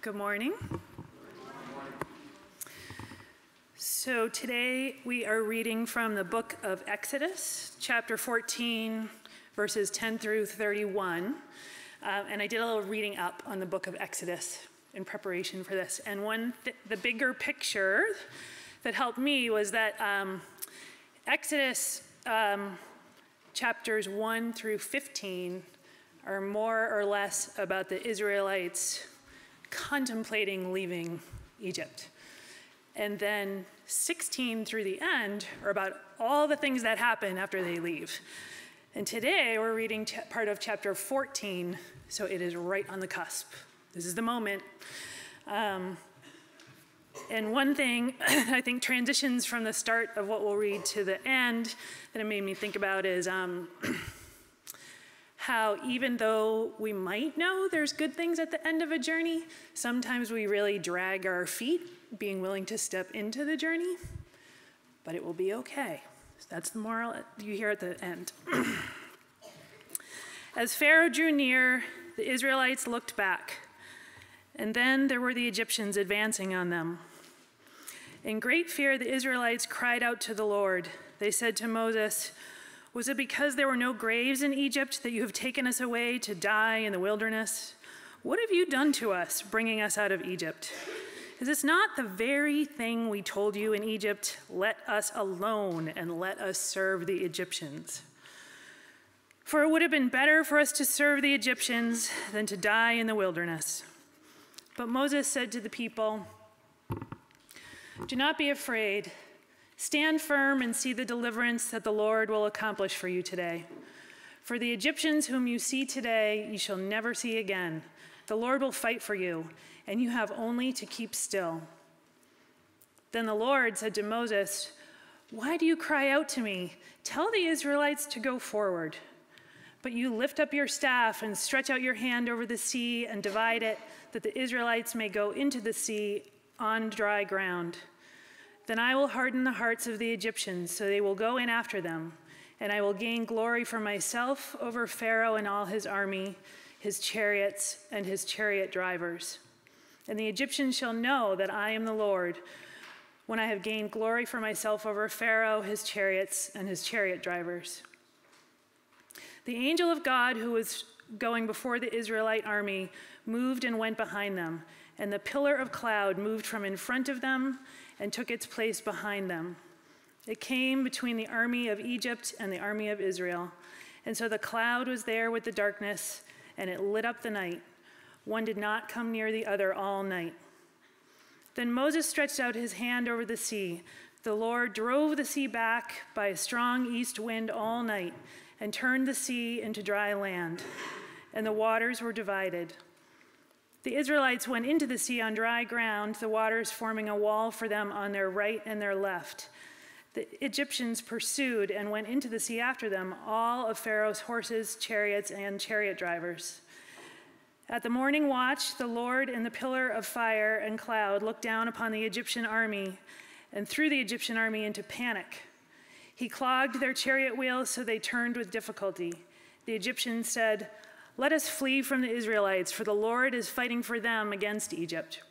Good morning. So today we are reading from the book of Exodus, chapter 14, verses 10 through 31. And I did a little reading up on the book of Exodus in preparation for this. And the bigger picture that helped me was that Exodus chapters 1 through 15 are more or less about the Israelites contemplating leaving Egypt. And then 16 through the end are about all the things that happen after they leave. And today we're reading part of chapter 14, so it is right on the cusp. This is the moment. And one thing I think transitions from the start of what we'll read to the end that it made me think about is how even though we might know there's good things at the end of a journey, sometimes we really drag our feet, being willing to step into the journey, but it will be okay. That's the moral you hear at the end. As Pharaoh drew near, the Israelites looked back, and then there were the Egyptians advancing on them. In great fear, the Israelites cried out to the Lord. They said to Moses, "Was it because there were no graves in Egypt that you have taken us away to die in the wilderness? What have you done to us, bringing us out of Egypt? Is this not the very thing we told you in Egypt? Let us alone and let us serve the Egyptians. For it would have been better for us to serve the Egyptians than to die in the wilderness." But Moses said to the people, "Do not be afraid. Stand firm and see the deliverance that the Lord will accomplish for you today. For the Egyptians whom you see today, you shall never see again. The Lord will fight for you, and you have only to keep still." Then the Lord said to Moses, "Why do you cry out to me? Tell the Israelites to go forward. But you lift up your staff and stretch out your hand over the sea and divide it, that the Israelites may go into the sea on dry ground. Then I will harden the hearts of the Egyptians, so they will go in after them, and I will gain glory for myself over Pharaoh and all his army, his chariots, and his chariot drivers. And the Egyptians shall know that I am the Lord, when I have gained glory for myself over Pharaoh, his chariots, and his chariot drivers." The angel of God who was going before the Israelite army moved and went behind them, and the pillar of cloud moved from in front of them and took its place behind them. It came between the army of Egypt and the army of Israel. And so the cloud was there with the darkness, and it lit up the night. One did not come near the other all night. Then Moses stretched out his hand over the sea. The Lord drove the sea back by a strong east wind all night and turned the sea into dry land, and the waters were divided. The Israelites went into the sea on dry ground, the waters forming a wall for them on their right and their left. The Egyptians pursued and went into the sea after them, all of Pharaoh's horses, chariots, and chariot drivers. At the morning watch, the Lord in the pillar of fire and cloud looked down upon the Egyptian army and threw the Egyptian army into panic. He clogged their chariot wheels so they turned with difficulty. The Egyptians said, "Let us flee from the Israelites, for the Lord is fighting for them against Egypt."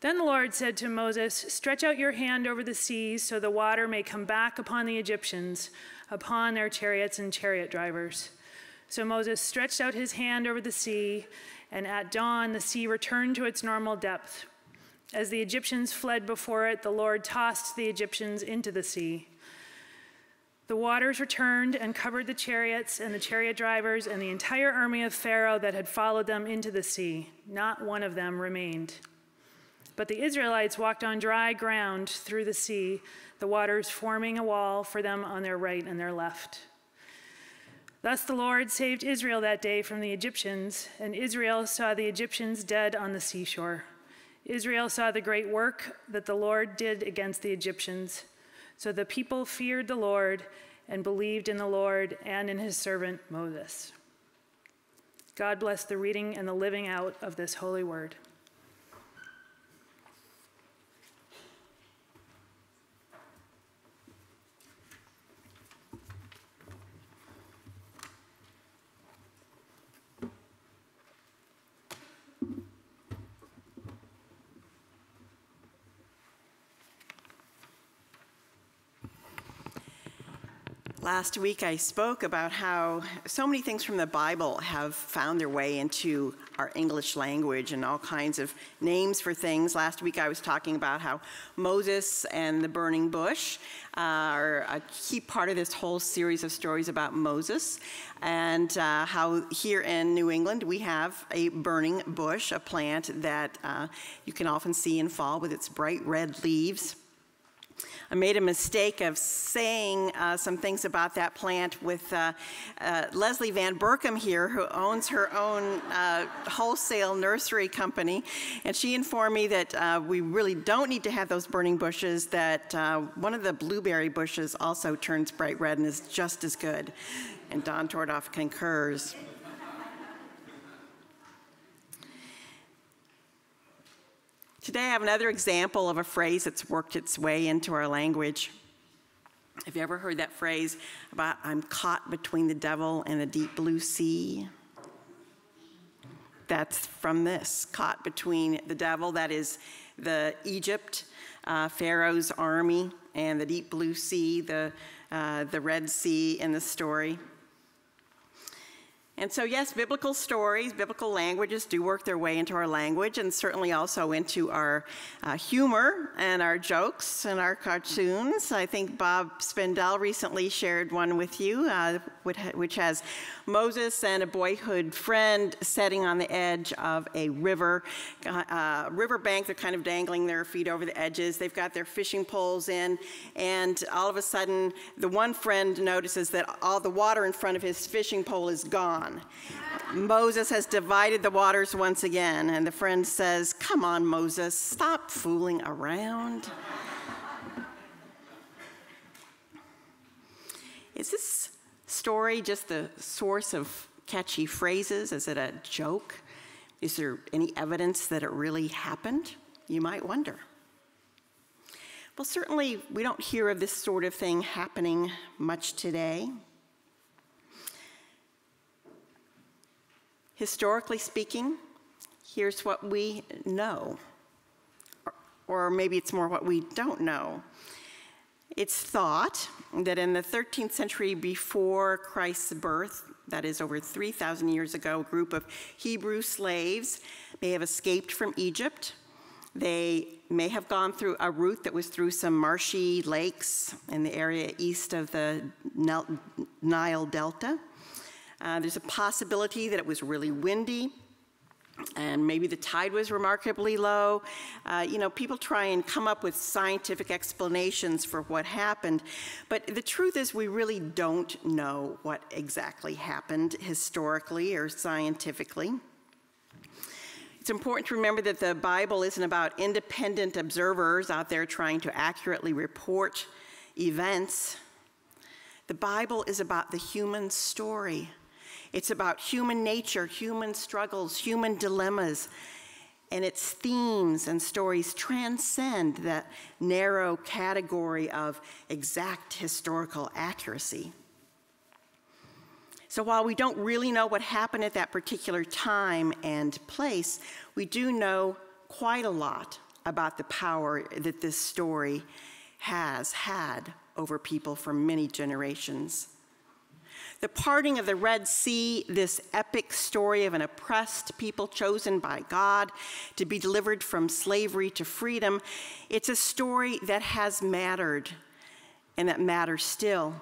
Then the Lord said to Moses, "Stretch out your hand over the sea so the water may come back upon the Egyptians, upon their chariots and chariot drivers." So Moses stretched out his hand over the sea, and at dawn the sea returned to its normal depth. As the Egyptians fled before it, the Lord tossed the Egyptians into the sea. The waters returned and covered the chariots and the chariot drivers and the entire army of Pharaoh that had followed them into the sea. Not one of them remained. But the Israelites walked on dry ground through the sea, the waters forming a wall for them on their right and their left. Thus the Lord saved Israel that day from the Egyptians, and Israel saw the Egyptians dead on the seashore. Israel saw the great work that the Lord did against the Egyptians. So the people feared the Lord and believed in the Lord and in his servant Moses. God bless the reading and the living out of this holy word. Last week I spoke about how so many things from the Bible have found their way into our English language and all kinds of names for things. Last week I was talking about how Moses and the burning bush are a key part of this whole series of stories about Moses, and how here in New England we have a burning bush, a plant that you can often see in fall with its bright red leaves. I made a mistake of saying some things about that plant with Leslie Van Berkom here, who owns her own wholesale nursery company, and she informed me that we really don't need to have those burning bushes, that one of the blueberry bushes also turns bright red and is just as good, and Don Tordoff concurs. Today I have another example of a phrase that's worked its way into our language. Have you ever heard that phrase about "I'm caught between the devil and the deep blue sea"? That's from this, caught between the devil, that is the Egypt, Pharaoh's army, and the deep blue sea, the Red Sea in the story. And so yes, biblical stories, biblical languages do work their way into our language, and certainly also into our humor and our jokes and our cartoons. I think Bob Spindell recently shared one with you, which has Moses and a boyhood friend sitting on the edge of a river bank. They're kind of dangling their feet over the edges. They've got their fishing poles in, and all of a sudden, the one friend notices that all the water in front of his fishing pole is gone. Moses has divided the waters once again, and the friend says, "Come on, Moses, stop fooling around." Is this story just the source of catchy phrases? Is it a joke? Is there any evidence that it really happened? You might wonder. Well, certainly we don't hear of this sort of thing happening much today. Historically speaking, here's what we know, or maybe it's more what we don't know. It's thought that in the 13th century before Christ's birth, that is over 3,000 years ago, a group of Hebrew slaves may have escaped from Egypt. They may have gone through a route that was through some marshy lakes in the area east of the Nile Delta. There's a possibility that it was really windy, and maybe the tide was remarkably low. People try and come up with scientific explanations for what happened, but the truth is we really don't know what exactly happened historically or scientifically. It's important to remember that the Bible isn't about independent observers out there trying to accurately report events. The Bible is about the human story. It's about human nature, human struggles, human dilemmas, and its themes and stories transcend that narrow category of exact historical accuracy. So while we don't really know what happened at that particular time and place, we do know quite a lot about the power that this story has had over people for many generations. The parting of the Red Sea, this epic story of an oppressed people chosen by God to be delivered from slavery to freedom, it's a story that has mattered and that matters still.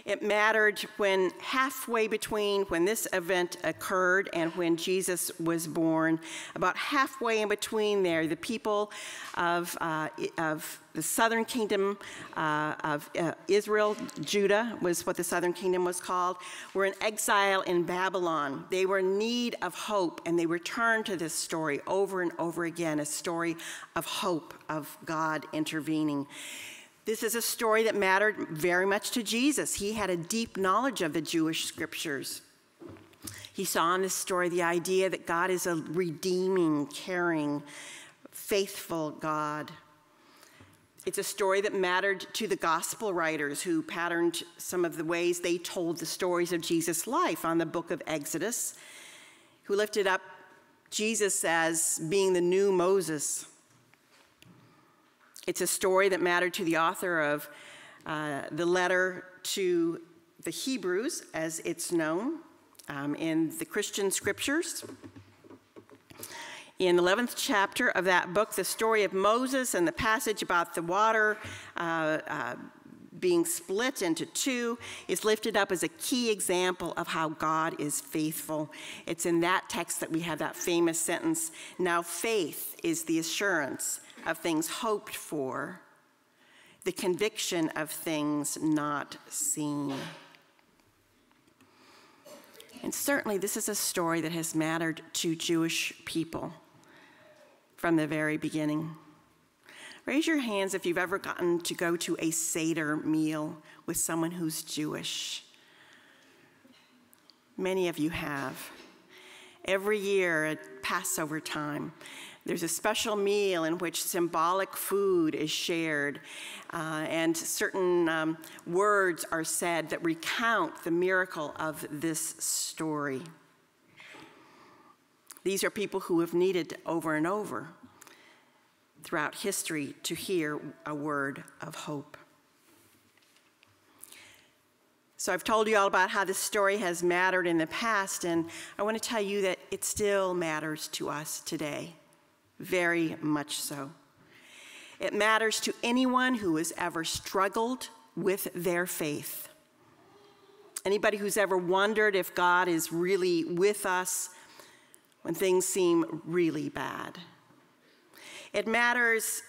It mattered when halfway between when this event occurred and when Jesus was born, about halfway in between there, the people of the southern kingdom of Israel, Judah was what the southern kingdom was called, were in exile in Babylon. They were in need of hope, and they returned to this story over and over again, a story of hope, of God intervening. This is a story that mattered very much to Jesus. He had a deep knowledge of the Jewish scriptures. He saw in this story the idea that God is a redeeming, caring, faithful God. It's a story that mattered to the gospel writers who patterned some of the ways they told the stories of Jesus' life on the book of Exodus, who lifted up Jesus as being the new Moses. It's a story that mattered to the author of the letter to the Hebrews, as it's known in the Christian scriptures. In the 11th chapter of that book, the story of Moses and the passage about the water being split into two is lifted up as a key example of how God is faithful. It's in that text that we have that famous sentence, "Now faith is the assurance of things hoped for, the conviction of things not seen." And certainly this is a story that has mattered to Jewish people from the very beginning. Raise your hands if you've ever gotten to go to a Seder meal with someone who's Jewish. Many of you have. Every year at Passover time, there's a special meal in which symbolic food is shared, and certain words are said that recount the miracle of this story. These are people who have needed over and over throughout history to hear a word of hope. So I've told you all about how this story has mattered in the past, and I want to tell you that it still matters to us today, very much so. It matters to anyone who has ever struggled with their faith. Anybody who's ever wondered if God is really with us when things seem really bad. It matters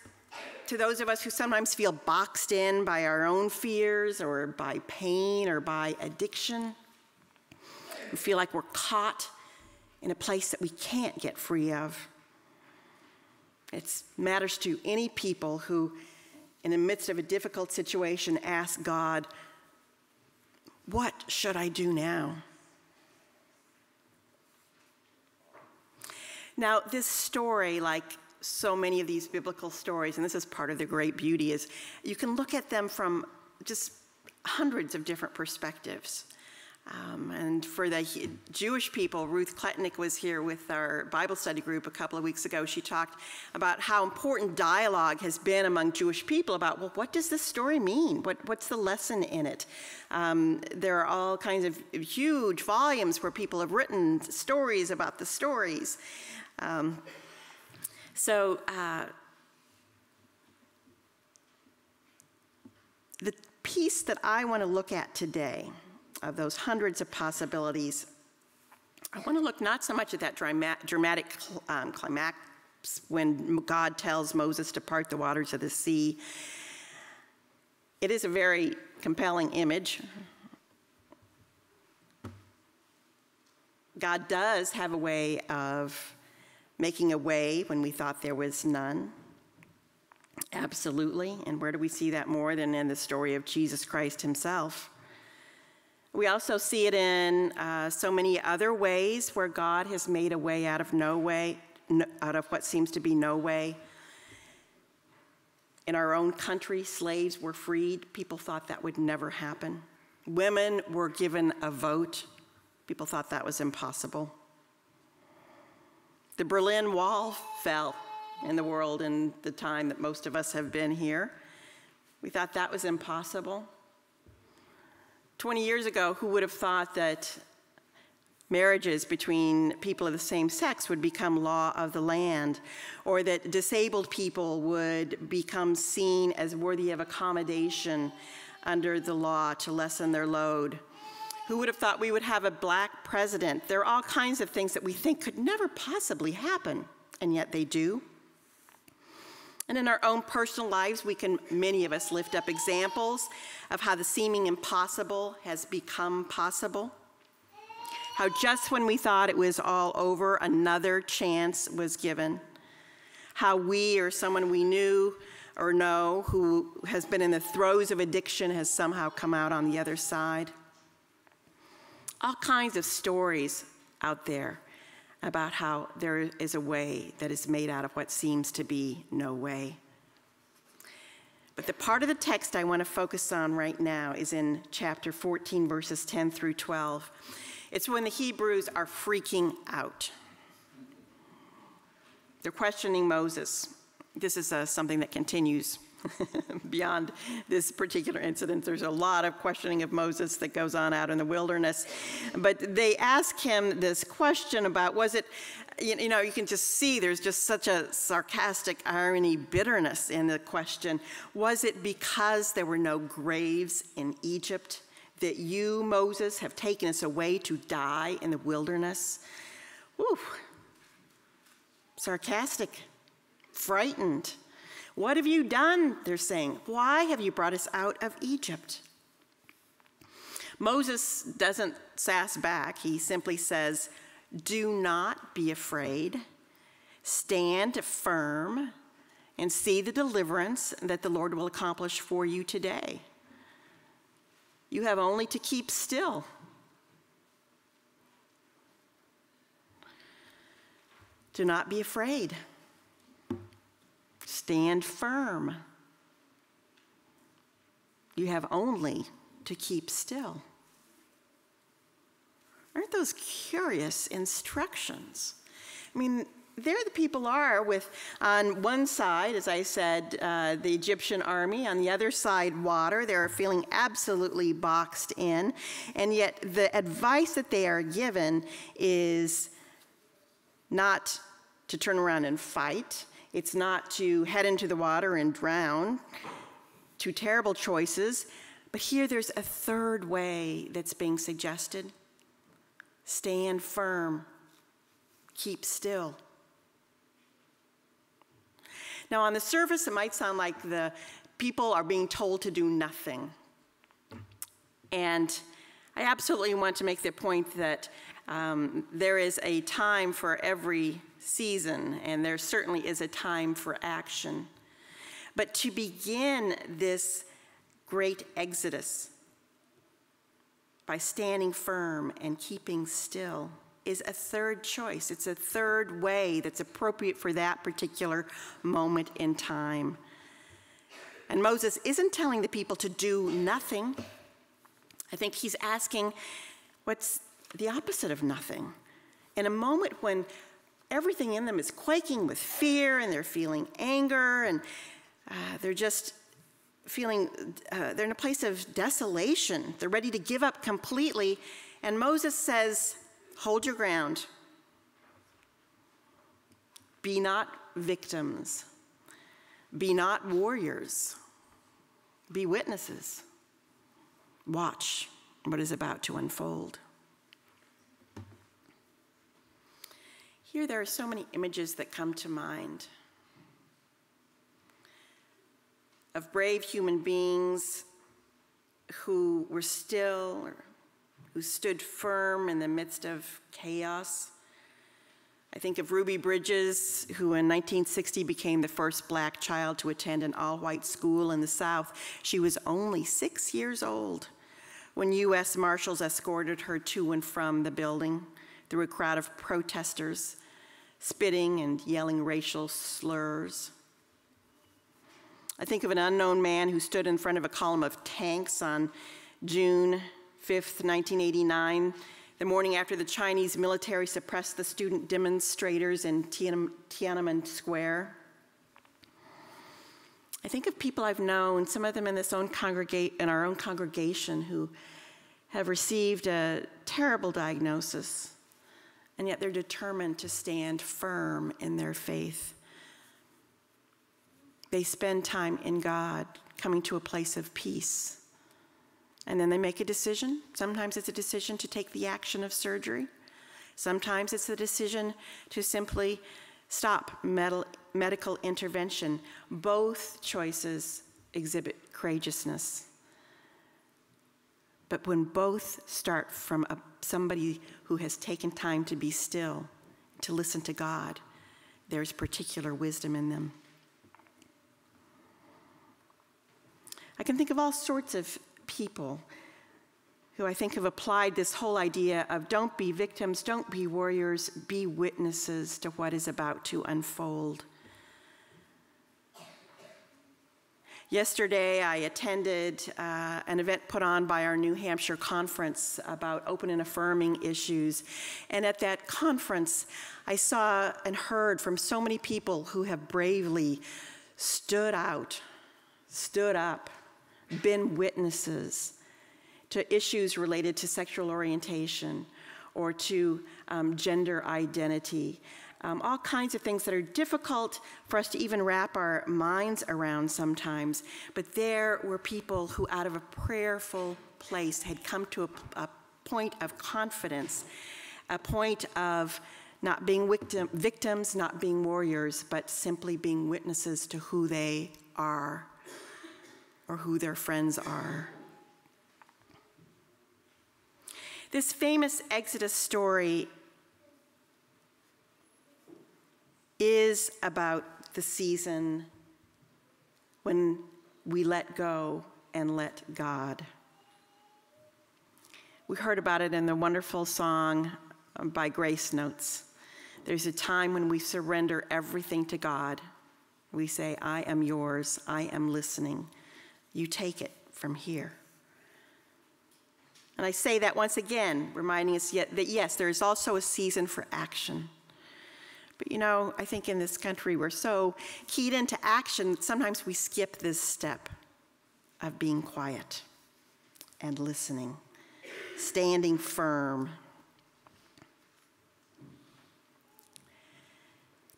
to those of us who sometimes feel boxed in by our own fears or by pain or by addiction. We feel like we're caught in a place that we can't get free of. It matters to any people who, in the midst of a difficult situation, ask God, "What should I do now?" Now, this story, like so many of these biblical stories, and this is part of the great beauty, is you can look at them from just hundreds of different perspectives. And for the Jewish people, Ruth Kletnick was here with our Bible study group a couple of weeks ago. She talked about how important dialogue has been among Jewish people about, well, what does this story mean? What's the lesson in it? There are all kinds of huge volumes where people have written stories about the stories. The piece that I want to look at today, of those hundreds of possibilities, I want to look not so much at that dramatic climax when God tells Moses to part the waters of the sea. It is a very compelling image. God does have a way of making a way when we thought there was none. Absolutely. And where do we see that more than in the story of Jesus Christ himself? We also see it in so many other ways where God has made a way out of no way, out of what seems to be no way. In our own country, slaves were freed. People thought that would never happen. Women were given a vote. People thought that was impossible. The Berlin Wall fell in the world in the time that most of us have been here. We thought that was impossible. 20 years ago, who would have thought that marriages between people of the same sex would become law of the land, or that disabled people would become seen as worthy of accommodation under the law to lessen their load? Who would have thought we would have a black president? There are all kinds of things that we think could never possibly happen, and yet they do. And in our own personal lives, many of us lift up examples of how the seeming impossible has become possible. How just when we thought it was all over, another chance was given. How we or someone we knew or know who has been in the throes of addiction has somehow come out on the other side. All kinds of stories out there about how there is a way that is made out of what seems to be no way. But the part of the text I want to focus on right now is in chapter 14, verses 10 through 12. It's when the Hebrews are freaking out. They're questioning Moses. This is something that continues Beyond this particular incident, there's a lot of questioning of Moses that goes on out in the wilderness. But they ask him this question about, was it, you know, you can just see there's just such a sarcastic irony, bitterness in the question. Was it because there were no graves in Egypt that you, Moses, have taken us away to die in the wilderness? Whew. Sarcastic, frightened. What have you done? They're saying. Why have you brought us out of Egypt? Moses doesn't sass back. He simply says, do not be afraid. Stand firm and see the deliverance that the Lord will accomplish for you today. You have only to keep still. Do not be afraid. Stand firm. You have only to keep still. Aren't those curious instructions? I mean, there the people are with, on one side, as I said, the Egyptian army, on the other side, water. They're feeling absolutely boxed in, and yet the advice that they are given is not to turn around and fight. It's not to head into the water and drown. Two terrible choices. But here there's a third way that's being suggested. Stand firm. Keep still. Now, on the surface, it might sound like the people are being told to do nothing. And I absolutely want to make the point that there is a time for every season, and there certainly is a time for action. But to begin this great exodus by standing firm and keeping still is a third choice. It's a third way that's appropriate for that particular moment in time. And Moses isn't telling the people to do nothing. I think he's asking, what's the opposite of nothing? In a moment when everything in them is quaking with fear, and they're feeling anger, and they're just feeling, they're in a place of desolation. They're ready to give up completely. And Moses says, hold your ground. Be not victims. Be not warriors. Be witnesses. Watch what is about to unfold. Here there are so many images that come to mind of brave human beings who were still, or who stood firm in the midst of chaos. I think of Ruby Bridges, who in 1960 became the first black child to attend an all-white school in the South. She was only 6 years old when U.S. Marshals escorted her to and from the building through a crowd of protesters, spitting and yelling racial slurs. I think of an unknown man who stood in front of a column of tanks on June 5th, 1989, the morning after the Chinese military suppressed the student demonstrators in Tiananmen Square. I think of people I've known, some of them in our own congregation, who have received a terrible diagnosis, and yet they're determined to stand firm in their faith. They spend time in God, coming to a place of peace. And then they make a decision. Sometimes it's a decision to take the action of surgery. Sometimes it's a decision to simply stop medical intervention. Both choices exhibit courageousness. But when both start from somebody who has taken time to be still, to listen to God, there's particular wisdom in them. I can think of all sorts of people who I think have applied this whole idea of don't be victims, don't be warriors, be witnesses to what is about to unfold. Yesterday, I attended an event put on by our New Hampshire conference about open and affirming issues. And at that conference, I saw and heard from so many people who have bravely stood out stood up, been witnesses to issues related to sexual orientation or to gender identity, all kinds of things that are difficult for us to even wrap our minds around sometimes. But there were people who, out of a prayerful place, had come to a point of confidence, a point of not being victims, not being warriors, but simply being witnesses to who they are or who their friends are. This famous Exodus story is about the season when we let go and let God. We heard about it in the wonderful song by Grace Notes. There's a time when we surrender everything to God. We say, I am yours, I am listening. You take it from here. And I say that once again, reminding us that yes, there is also a season for action. But you know, I think in this country we're so keyed into action that sometimes we skip this step of being quiet and listening, standing firm.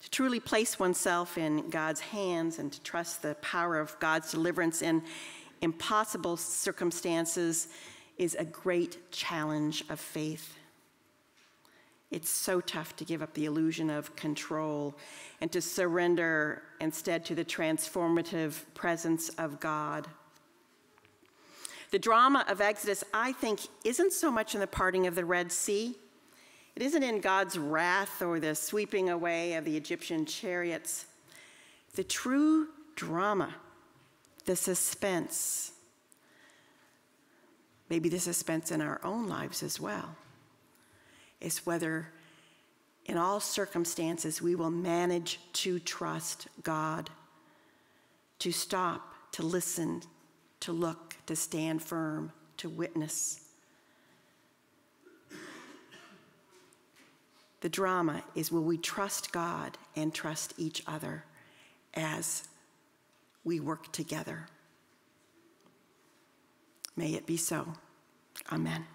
To truly place oneself in God's hands and to trust the power of God's deliverance in impossible circumstances is a great challenge of faith. It's so tough to give up the illusion of control and to surrender instead to the transformative presence of God. The drama of Exodus, I think, isn't so much in the parting of the Red Sea. It isn't in God's wrath or the sweeping away of the Egyptian chariots. The true drama, the suspense, maybe the suspense in our own lives as well, is whether in all circumstances we will manage to trust God, to stop, to listen, to look, to stand firm, to witness. The drama is, will we trust God and trust each other as we work together? May it be so. Amen.